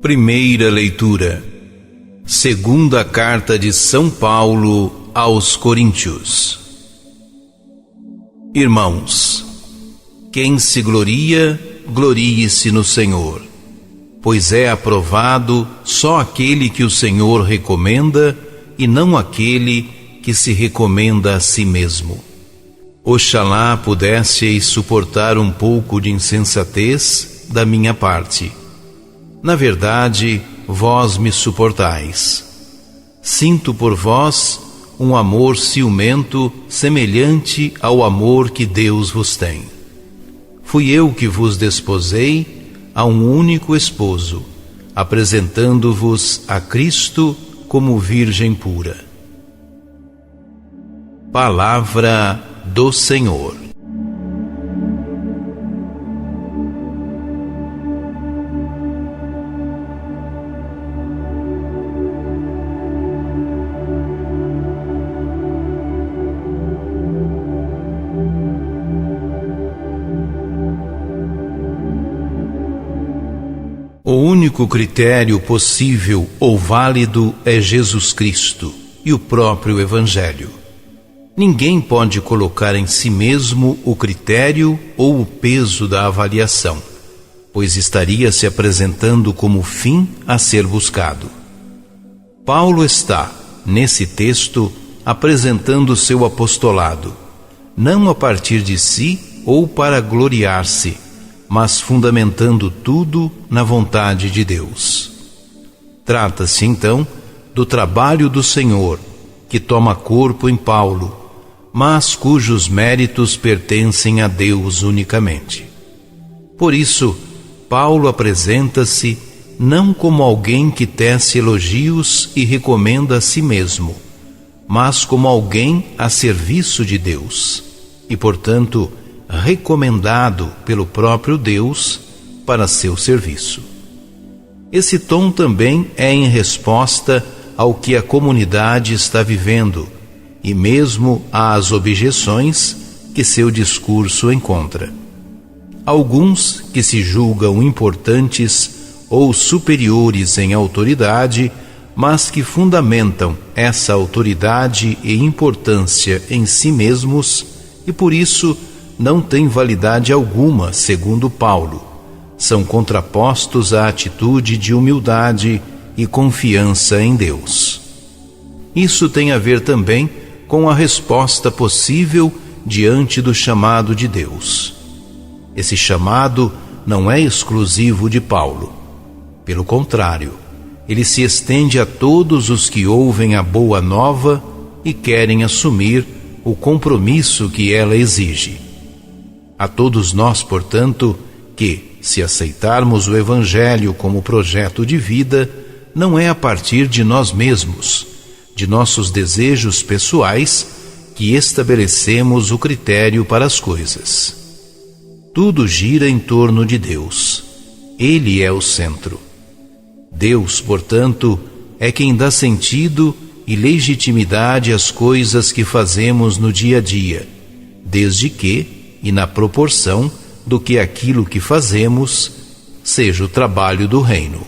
Primeira leitura. Segunda carta de São Paulo aos Coríntios. Irmãos, quem se gloria, glorie-se no Senhor, pois é aprovado só aquele que o Senhor recomenda e não aquele que se recomenda a si mesmo. Oxalá pudesseis suportar um pouco de insensatez da minha parte. Na verdade, vós me suportais. Sinto por vós um amor ciumento semelhante ao amor que Deus vos tem. Fui eu que vos desposei a um único esposo, apresentando-vos a Cristo como virgem pura. Palavra do Senhor. O único critério possível ou válido é Jesus Cristo e o próprio Evangelho. Ninguém pode colocar em si mesmo o critério ou o peso da avaliação, pois estaria se apresentando como fim a ser buscado. Paulo está, nesse texto, apresentando seu apostolado, não a partir de si ou para gloriar-se, mas fundamentando tudo na vontade de Deus. Trata-se, então, do trabalho do Senhor, que toma corpo em Paulo, mas cujos méritos pertencem a Deus unicamente. Por isso, Paulo apresenta-se não como alguém que tece elogios e recomenda a si mesmo, mas como alguém a serviço de Deus, e, portanto, recomendado pelo próprio Deus para seu serviço. Esse tom também é em resposta ao que a comunidade está vivendo e mesmo às objeções que seu discurso encontra. Alguns que se julgam importantes ou superiores em autoridade, mas que fundamentam essa autoridade e importância em si mesmos e por isso não tem validade alguma, segundo Paulo. São contrapostos à atitude de humildade e confiança em Deus. Isso tem a ver também com a resposta possível diante do chamado de Deus. Esse chamado não é exclusivo de Paulo. Pelo contrário, ele se estende a todos os que ouvem a boa nova e querem assumir o compromisso que ela exige. A todos nós, portanto, que, se aceitarmos o Evangelho como projeto de vida, não é a partir de nós mesmos, de nossos desejos pessoais, que estabelecemos o critério para as coisas. Tudo gira em torno de Deus. Ele é o centro. Deus, portanto, é quem dá sentido e legitimidade às coisas que fazemos no dia a dia, desde que, e na proporção do que aquilo que fazemos seja o trabalho do reino.